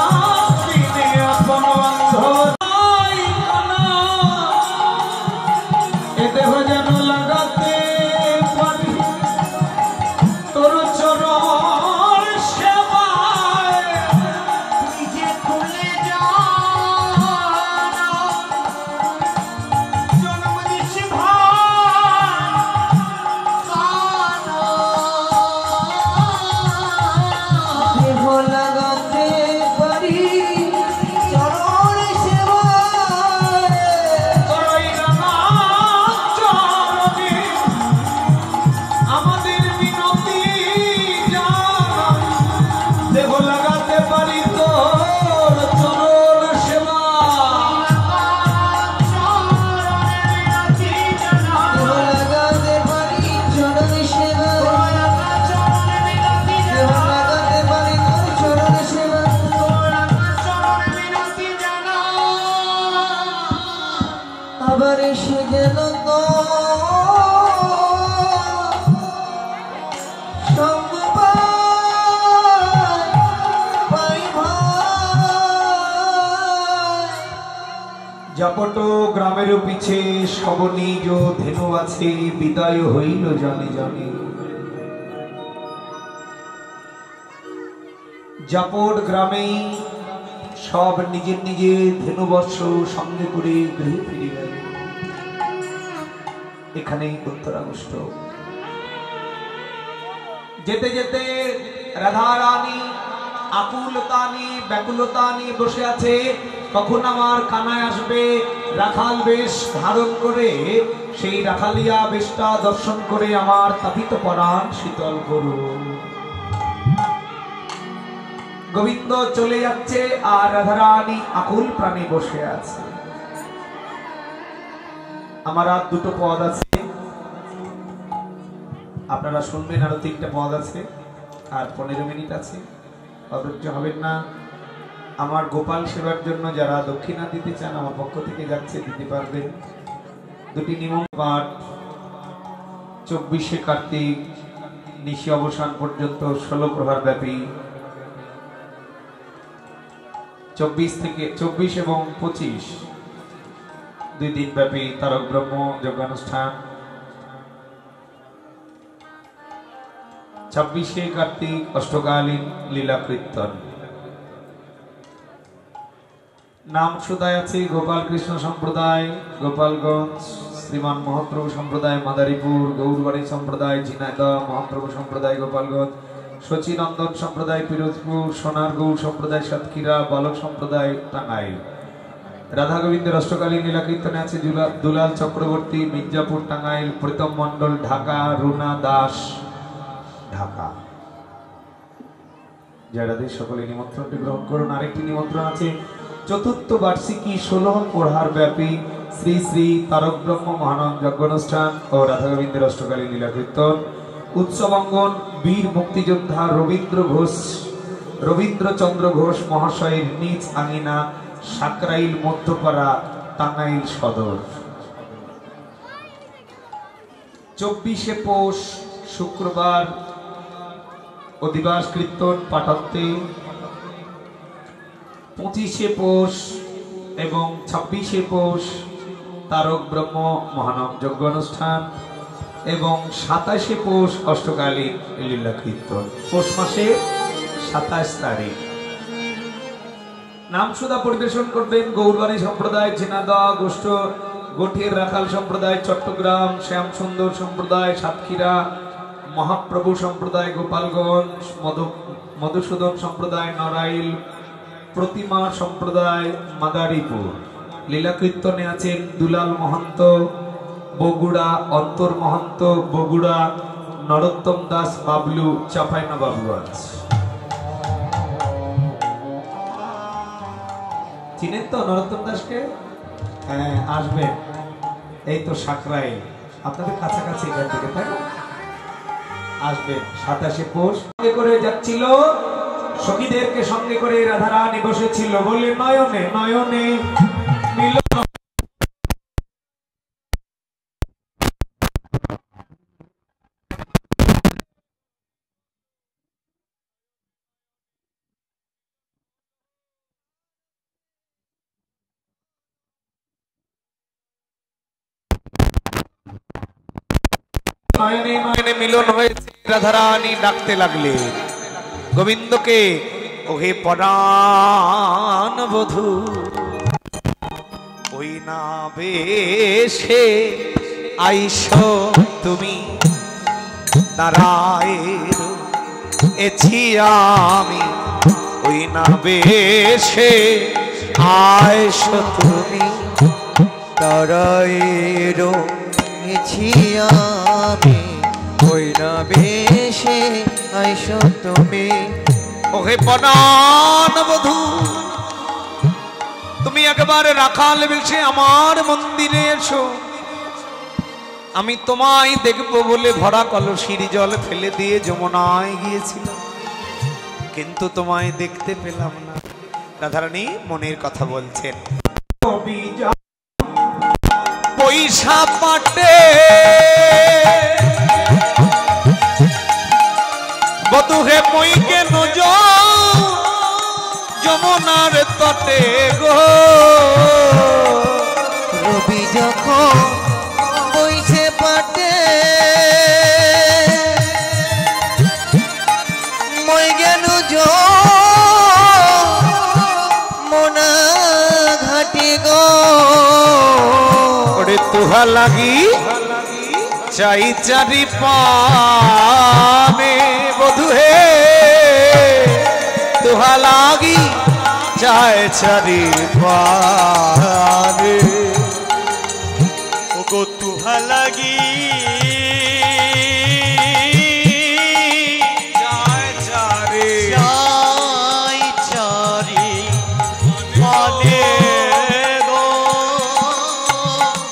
কিনে আপন বান্ধব নাই কানা এ দেহ যেন লাগাতে পারি তোর চরণ সেবায় নিজে খুলে যাও জন্ম দিছি দেহ লাগাতে পারি চরণ সেবায় করই রাঙা চরণে আমাদের বিনতি জানাই দেহ লাগাতে পারি তোর চরণ সেবা দেহ লাগাতে পারি চরণ সেবায় দেহ লাগাতে পারি তোর চরণ সেবায় আবার এসে যেন তো সঙ্গ পাই ভাই জাপট গ্রামের পিছে সব নিজ ধেনু আছে বিদায় হইল জানি জানি জাপট গ্রামেই সব নিজের নিজের ধেনুবর্ষ সঙ্গে করে গৃহে ফিরে গেল। এখানেই উত্তর আগস্ট যেতে যেতে রাধা রানী আকুলতা নিয়ে ব্যাকুলতা নিয়ে বসে আছে, কখন আমার কানায় আসবে। রাখাল বেশ ধারণ করে সেই রাখালিয়া বেশটা দর্শন করে আমার তাপিত পরাণ শীতল করুন। গোবিন্দ চলে যাচ্ছে আর রাধারানী আকুল প্রাণে বসে আছে। আমার আর দুটো পদ আছে, আপনারা শুনবেন। আরো 3টা পদ আছে আর 15 মিনিট আছে, অধৈর্য হবেন না। আমার গোপাল সেবার জন্য যারা দক্ষিণা দিতে চান আমার পক্ষ থেকে যাচ্ছে, দিতে পারবেন। 2টি নিয়ম পাঠ 24শে কার্তিক নিশি অবসান পর্যন্ত 16 প্রহার ব্যাপী, 24 এবং 25 2 দিন ব্যাপী তারক ব্রহ্ম যজ্ঞানুষ্ঠান। 26শে কার্তিক অষ্টকালীন লীলা কীর্তন। নাম সুদায় আছে গোপাল কৃষ্ণ সম্প্রদায় গোপালগঞ্জ, শ্রীমান মহাপ্রভু সম্প্রদায় মাদারীপুর, গৌরবাড়ি সম্প্রদায় ঝিনাইদহ, মহাপ্রভু সম্প্রদায় গোপালগঞ্জ, সচিনন্দন সম্প্রদায় পিরোজপুর, সোনার গৌর সম্প্রদায় সাতক্ষীরা, বালক সম্প্রদায় টাঙ্গাইল। রাধা গোবিন্দের অষ্টকালীন লীলা কীর্তনে আছে দুলাল চক্রবর্তী মির্জাপুর টাঙ্গাইল, প্রীতম মন্ডল ঢাকা, রুনা দাস ঢাকা। জয়রাধে সকলে নিমন্ত্রণটি গ্রহণ করুন। আরেকটি নিমন্ত্রণ আছে 4th বার্ষিকী 16 প্রহার ব্যাপী শ্রী শ্রী তারক ব্রহ্ম মহানন্দ যজ্ঞানুষ্ঠান ও রাধা গোবিন্দের অষ্টকালীন লীলা কীর্তন। উৎসবাঙ্গন বীর মুক্তিযোদ্ধা রবীন্দ্রচন্দ্র ঘোষ মহাশয়ের নিজ আঙিনা, সাকরাইল মধ্যপাড়া, টাঙ্গাইল সদর। 24শে পৌষ শুক্রবার অধিবাস কীর্তন পাঠাতে, 25শে পৌষ এবং 26শে পৌষ তারক ব্রহ্ম মহানব যজ্ঞ অনুষ্ঠান এবং 27শে পৌষ অষ্টকালীন লীলা কীর্তন। পৌষ মাসে 27 তারিখ। নাম সুদা পরিবেশন করবেন গৌরবাণী সম্প্রদায় ঝিনাইদহ, গোঠের রাখাল সম্প্রদায় চট্টগ্রাম, শ্যাম সুন্দর সম্প্রদায় সাতক্ষীরা, মহাপ্রভু সম্প্রদায় গোপালগঞ্জ, মধুসূদন সম্প্রদায় নড়াইল, প্রতিমা সম্প্রদায় মাদারীপুর। লীলা কীর্তনে আছেন দুলাল মহন্ত বগুড়া, অন্তর মহন্ত বগুড়া, নরোত্তম দাস বাবলু চাঁপাইনবাবগঞ্জ। চিনেন তো নরোত্তম দাসকে? হ্যাঁ, আসবেন। এই তো সাকরাইল, আপনাদের কাছাকাছি এখান থেকে, তাই না? আসবেন। 27শে পৌষ করে যাচ্ছিল, সখীদেরকে সঙ্গে করে রাধারানী বসেছিল, বলে নয়নে নয়নে মিলন। নয়নে নয়নে মিলন হয়েছে, রাধারানী ডাকতে লাগলেন গোবিন্দকে, ওহে পরাণ বধূ, ওই না বেশে আইসো তুমি, নারায়ের এছি আমি, ওই না বেশে আইসো তুমি, তারায়ের এছি আমি, ওই না বেশে আইসো তুমি। ওহে পরাণ বধূ, তুমি একবারে রাখাল বেশে আমার মন্দিরে এসো, আমি তোমায় দেখবো বলে ভরা কলসির জল ফেলে দিয়ে যমুনায় গিয়েছিলাম, কিন্তু তোমায় দেখতে পেলাম না। রাধারানী মনের কথা বলছেন। পয়সা পাটে বধূ হে মই কেন যমুনার তটে গো, রবি যখন বইছে পাটে, মই গেল যমুনা ঘাটে গো, ওরে তুহা লাগি চাই চারি পানে বধু হে তোহা লাগি চাই চারি পানে ওগো তুহা লাগি চাই চারি চাই চারি মানে গো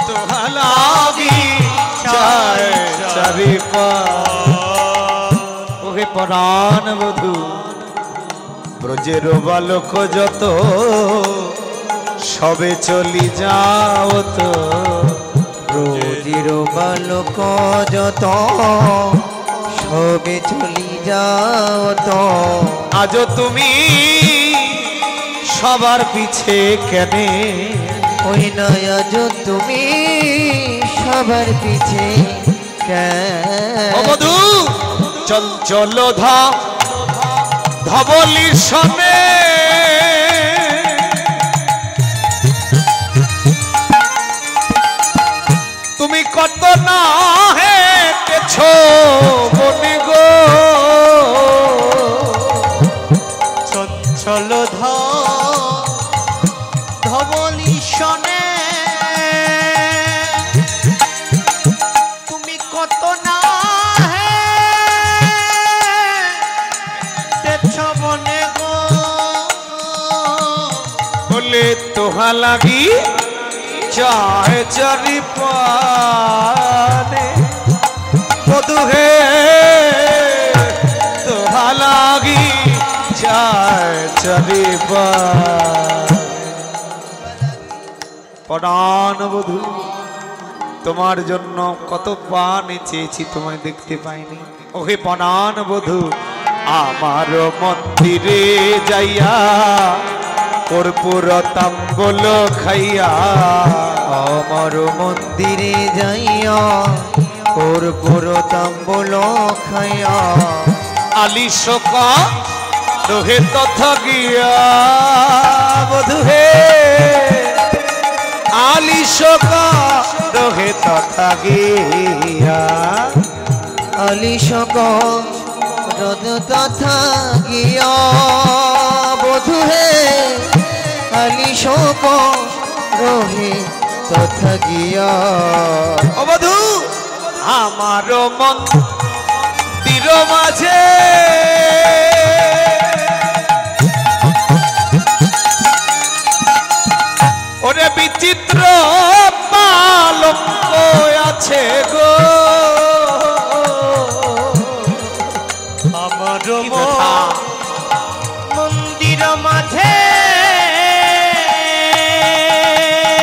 তোহা লাগি চাই চারি পানে ওহে পরাণ বধু ব্রজের বালক যত সবে চলি যাও তো রোজির বালক যত সবে চলি যাও তো আজ তুমি সবার পিছে কেনে ওই নয় আজ তুমি সবার পিছে ও বধু চঞ্চল ধবলির সনে তুমি কত না হেঁটেছ বনে গো চঞ্চল ধবলি শনে তুমি কত না হেঁটেছ বনে গো বলে তোহা লাগি চায় চারি পানে বধু হে তোহা লাগি চায় চারি পানে প্রাণ বধু তোমার জন্য কত পান চেয়েছি তোমায় দেখতে পাইনি ওহে প্রাণ বধু আমার মন্দিরে যাইয়া কর্পূর তাম্বল খাইয়া আমার মন্দিরে যাইয়া কর্পূর তাম্বল খাইয়া আলিশকা রোহে তথা গিয়া বধু হে আলিশকা রোহে তথা গিয়া আলিশক রদ তথা গিয়া বধু হে আলিশক রহে তথা গিয়া ও বধু আমার মন্দির মাঝে ওরে বিচিত্র পালঙ্ক আছে গো আমার কি কথা? মন্দির মাঝে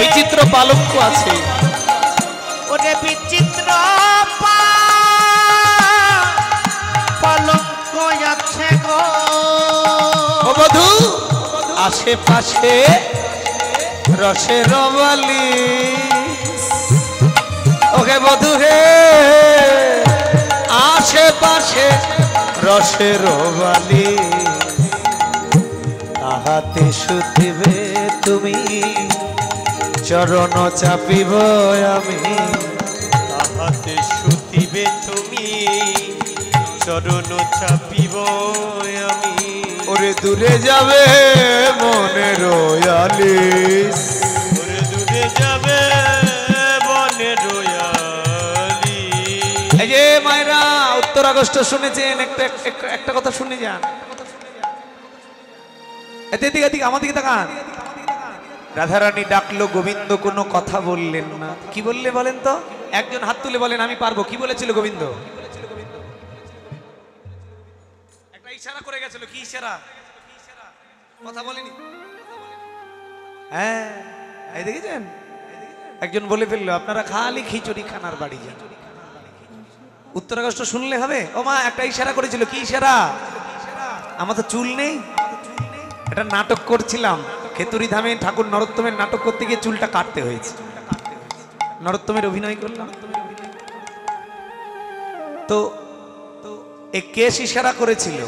বিচিত্র পালঙ্ক আছে ওরে বিচিত্র পালঙ্ক আছে গো ও বধু আশেপাশে রসের বালি ওকে বধু হে আশেপাশে রসের বালি তাহাতে শুধিবে তুমি চরণ চাপিব আমি তাহাতে শুতিবে তুমি চরণ চাপিব আমি ওরে দূরে যাবে মনে রয়ালিস ওরে দূরে যাবে বনে রয়ালি এই যে মায়েরা উত্তর আগস্ট শুনেছেন একটা কথা শুনে যান এদিকে এদিকে আমার দিকে তাকান রাধারানী ডাকলো গোবিন্দ কোনো কথা বললেন না কি বললে বলেন তো একজন হাত তুলে বলেন আমি পারবো কি বলেছিল গোবিন্দ একটা ইশারা করে গেছিল কি ইশারা কথা বলেনি হ্যাঁ এই দেখেছেন একজন বলে ফেললো আপনারা খালি খিচুড়ি খানার বাড়ি যান উত্তর আগস্ট শুনলে হবে ও মা একটা ইশারা করেছিল কি ইশারা আমার তো চুল নেই এটা নাটক করছিলাম খেতুরি ধামে ঠাকুর নরোত্তমের নাটক করতে গিয়ে চুলটা কাটতে হয়েছে নরোত্তমের অভিনয় করলাম তো এই কেশ ইশারা করেছিল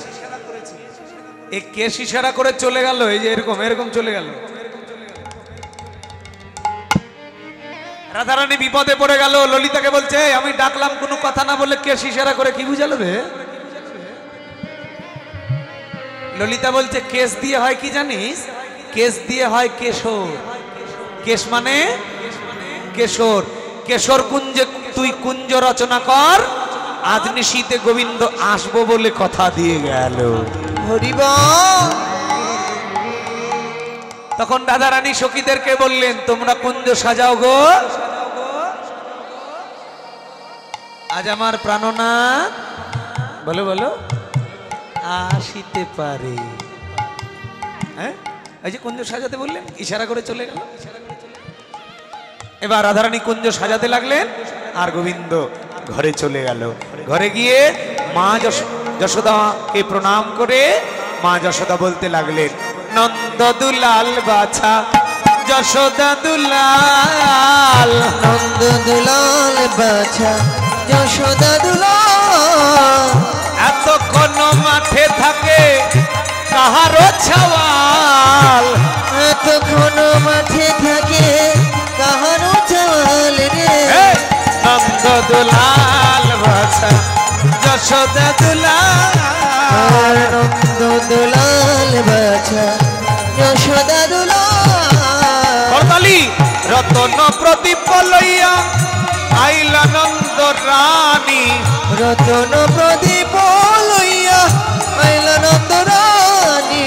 এই কেশ ইশারা করে চলে গেল এই যে এরকম এরকম চলে গেল রাধারানী বিপদে পড়ে গেল। ললিতাকে বলছে আমি ডাকলাম কোনো কথা না বলে কেশ ইশারা করে কি বুঝালো রে? ললিতা বলছে কেশ দিয়ে হয় কি জানিস? কেশ দিয়ে হয় কেশর। কেশ মানে কেশর। কেশর কুঞ্জে তুই কুঞ্জ রচনা কর, আজ নিশীতে গোবিন্দ আসবো বলে কথা দিয়ে গেল। হরিবল। তখন রাধারানী সখীদেরকে বললেন তোমরা কুঞ্জ সাজাও গো, আজ আমার প্রাণনাথ বলো বলো আসিতে পারে। হ্যাঁ, এই যে কুঞ্জ সাজাতে বললেন, ইশারা করে চলে গেল। এবার রাধারানী কুঞ্জ সাজাতে লাগলেন আর গোবিন্দ ঘরে চলে গেল। ঘরে গিয়ে মা যশোদাকে প্রণাম করে মা যশোদা বলতে লাগলেন নন্দ দুলাল বাছা যশোদা দুলাল, নন্দ দুলাল বাছা যশোদা দুলাল। এতক্ষণ মাঠে থাকে কাহারো ছাওয়াল, এতক্ষণ মাঠে থাকে কাহারো চাল রে। নন্দ দুলাল বাছা যশোদা দুলাল, নন্দ দুলাল বাছা যশোদা দুলাল। করতালি রতন প্রদীপ লইয়া আইলা নন্দ রানী, রতন প্রদীপ লইয়া আইলা নন্দ রানী।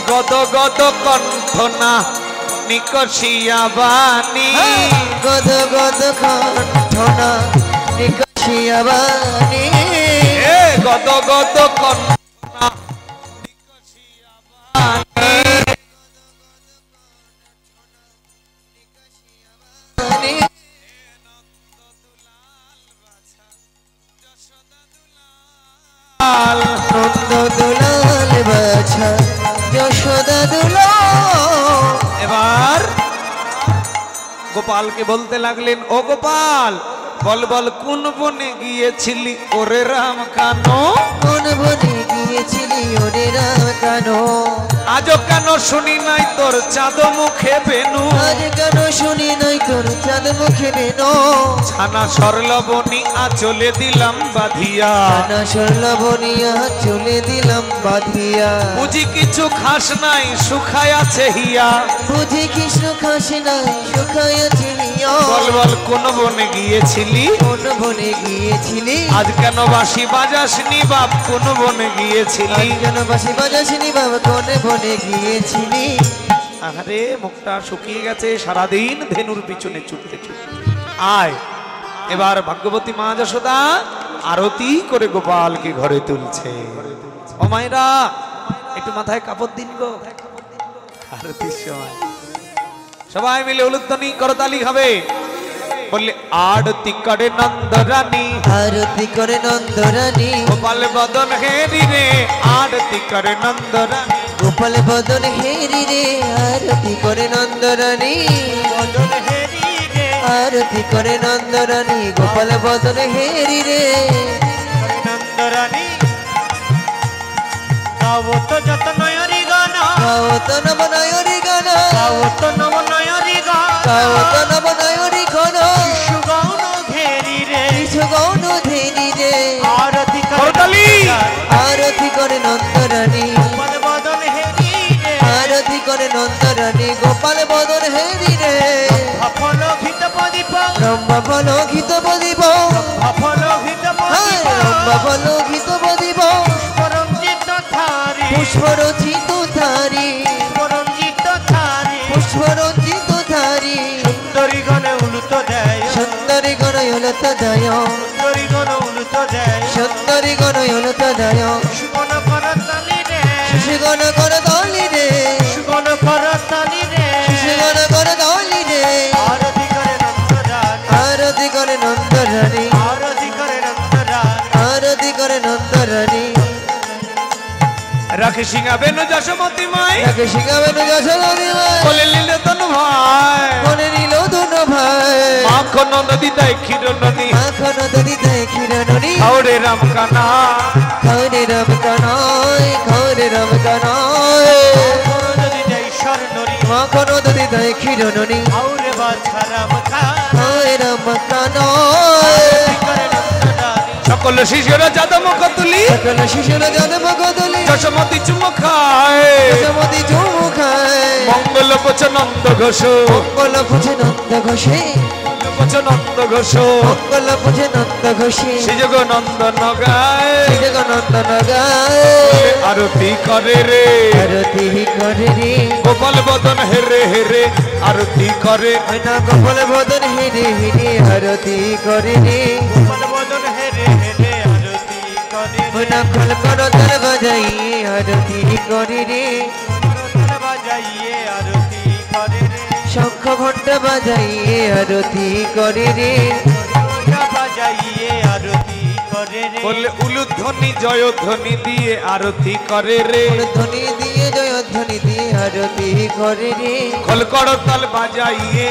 গদ গদ কণ্ঠনা নিকশিয়া বাণী, গদ গদ কণ্ঠনা নিকশিয়া বাণী। গদ গদ কণ্ঠনা নিকশিয়া বাণী। নন্দ দুলাল বাছা যশোদা দুলাল। এবার গোপালকে বলতে লাগলেন ও গোপাল বল বল কোন বনে গিয়েছিলি ওরে রাম কানো, কোন বনে গিয়েছিলি ওরে রাম কানো। আজও কেন শুনি নাই তোর চাঁদ মুখে বেনু, আজ কেন শুনি নাই তোর চাঁদ মুখে বেনো। ছানা সরলবনি আচলে দিলাম বাঁধিয়া, না সরলবনিয়া চলে দিলাম বাঁধিয়া। বুঝি কিছু খাস নাই শুকায় আছে হিয়া, বুঝি কৃষ্ণ খাসি নাই শুকাইয়াছি হিয়া। বল বল কোন বনে গিয়েছিলি, কোন বনে গিয়েছিলি আজ কেন বাঁশি বাজাসনি বাপ কোন বনে গিয়েছিলি। আজ কেন বাঁশি বাজাসনি বাবা কোন বনে গিয়েছিলি। আরে মুখটা শুকিয়ে গেছে সারাদিন ধেনুর পিছনে ছুটতে ছুটতে। আয় এবার ভাগ্যবতী মা যশোদা আরতি করে গোপালকে ঘরে তুলছে। ও মায়েরা একটু মাথায় কাপড় দিন গো, আরতির সময় সবাই মিলে উলুধ্বনি করতালি হবে। বললে আরতি করে নন্দ রানী, আরতি করে নন্দ রানী। গোপাল বদন হেরি রে আরতি করে নন্দ রানী, গোপাল বদন হেরি রে আরতি করে নন্দ রানী। বদন হেরি রে আরতি করে নন্দ রানী গোপাল বদন হেরি রে। নন্দরানী গাও তো যত নয়রি গান, গাও তো নব নয়রি গান, গাও তো নব নয়রি গান, গাও তো নব নয়রি গান। সুগৌন ঘেরি রে কিছু গৌন ধেরি রে আরতি করতালি। আরতি করে নন্দ রানী। গোপাল বদন হেরি রে আরতি করে নন্দ রানী গোপাল বদন হেরি রে। ফল ঘিত প্রদীপ, রম্বা ফল ঘিত বদিব, ফল ঘিত প্রদীপ, রম্বা ফল ঘিত বদিব। পরমজিত থারি, পুষ্প রচিত ধারি, পরমজিত থারি, পুষ্প রচিত ধারি। সুন্দরী গণে উলুত দেয়, সুন্দরী গণয়লত দয়, সুন্দরী গণ উলুত দেয়, সুন্দরী গণয়লত দয়। সুগণ কর তালি রে, শিশুগণ কর দলি রে, সুগণ কর তালি রে, শিশুগণ কর দলি রে। আরতি করে নন্দরানী, আরতি করে নন্দ রানী, আরতি করে নন্দরানী, আরতি করে নন্দ রানী। রাখে সিংহা বেনু যশোমতী মাই, তাকে শিখাবেন যশোদী মাই, কোলে নিলে তনু ভাই, মনে নিল দুনো ভাই। মাখন নদী দেয় ক্ষীর নদী, মাখন নদী দেখি রানী, খাওরে রাম কানা, খাওরে রাম কানাই, খাওরে রাম কানাই। কোনো যদি যাই স্বর্ণরী, মাখন নদী দেখি রানী, আউরে বাছা রাম খা চমৎকা নয় আরতি করে নন্দরানী সকল শিশুরা যাদব কতুলি সকল শিশুরা যাদব কদলি যশোমতি চুমু খায় যশোমতি চুমু খায় মঙ্গল পোচ নন্দ ঘোষ মঙ্গল পুজে নন্দ ঘোষে পোচ নন্দ ঘোষ মঙ্গল পুজে নন্দ ঘোষে শ্রীযোগ নন্দন গায় জগনন্দন গায় আরতি করে রে আরতি করে রে গোপাল বদন হেরে হেরে আরতি করে না গোপাল বদন হেরে হেরে আরতি করে রে গোপাল বদন হেরে হেরে আরতি করে না খল করতাল বাজাইয়ে আরতি করে রে করতাল বাজাইয়ে আরতি করে রে শঙ্খ ঘণ্টা বাজাইয়ে আরতি করে রে ঘণ্টা বাজাইয়ে আরতি করে রে বলে উলুধ্বনি জয়ধ্বনি দিয়ে আরতি করে রে ধ্বনি দিয়ে জয়ধ্বনি দিয়ে আরতি করে রে খোল করতাল বাজাইয়ে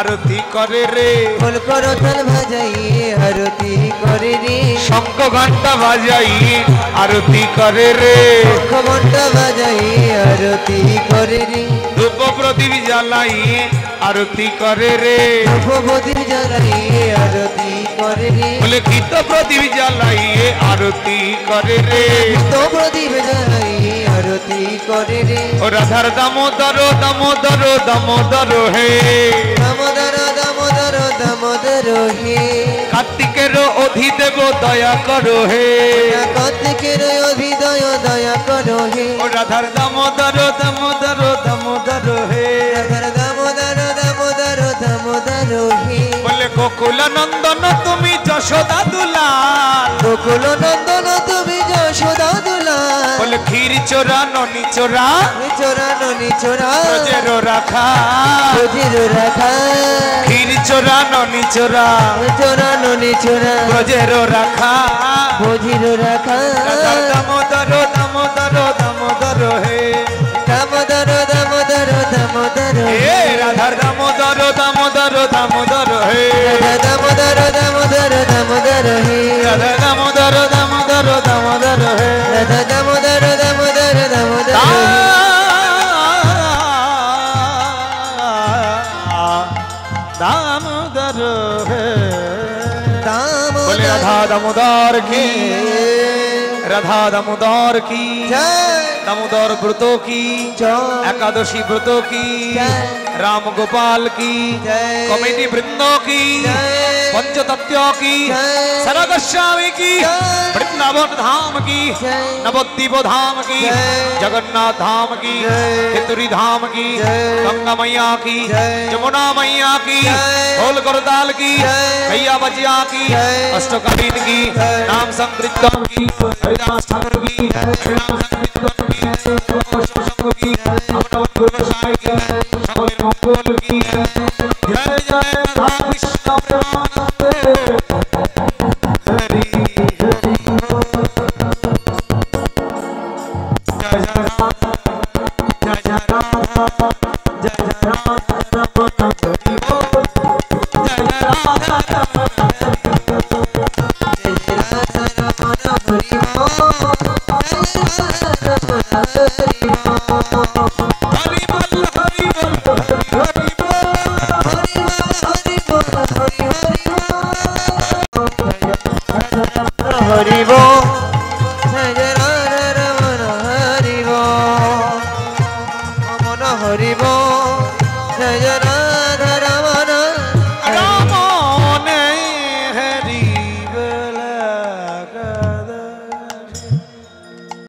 আরতি করে রে খোল করতাল বাজাইয়ে আরতি করে রে শঙ্খ ঘণ্টা বাজাইয়ে আরতি করে রে শঙ্খ ঘণ্টা বাজাইয়ে আরতি করে রে ধূপ প্রদীপ জ্বালাইয়ে আরতি করে রে প্রভুতি জ্বালাইয়ে আরতি করে রে বলে গীত প্রদীপ জ্বালাইয়ে আরতি করে রে তো প্রদীপ জ্বালাইয়ে আরতি করে রে ও রাধার দামোদর দামোদর দামোদর হে দামোদর দামোদর দামোদর হে কার্তিকের অধিদেব দয়া করো হে কার্তিকের অধিদয় দয়া করো হে ও রাধার দামোদর দামোদর দামোদর হে রাধার দামোদর দামোদর দামোদর হে বলে গোকুল নন্দন তুমি যশোদা দুলাল গোকুল নন্দন তুমি যশোদা দুলাল বলে ক্ষীর চোরা ননি চোরা নিচোরা নিচোরা ব্রজের রাখা বুঝির রাখা ক্ষীর চোরা ননি চোরা নিচোরা নিচোরা ব্রজের রাখা বুঝির রাখা রাধার দামোদর দামোদর দামোদর হে দামোদর দামোদর দামোদর হে রাধার দামোদর দামোদর দামোদর হে রাধা দামোদর দামোদর দামোদর হে রাধা দামোদর দামোদর দামোদর হে রাধা দামোদর দামোদর দামোদর দামোদর হে বলে দামোদর রাধা দামোদর কি রাধা দামোদর কি জয় দামোদর ব্রত কি জয় একাদশী ব্রত কি জয় রাম গোপাল কি জয় কমিটি বৃন্দ কি জয় पंचतत्व की जय सरगोस्वामी की जय वृंदावन धाम की जय नवद्वीप धाम की जय जगन्नाथ धाम की जय केतुरी धाम की जय गंगा मैया की जय यमुना मैया की जय होल करताल की जय भैया बजिया की जय अष्टकालीन की जय नाम संकीर्तन की हरिदास ठाकुर की श्री राम संकीर्तन की की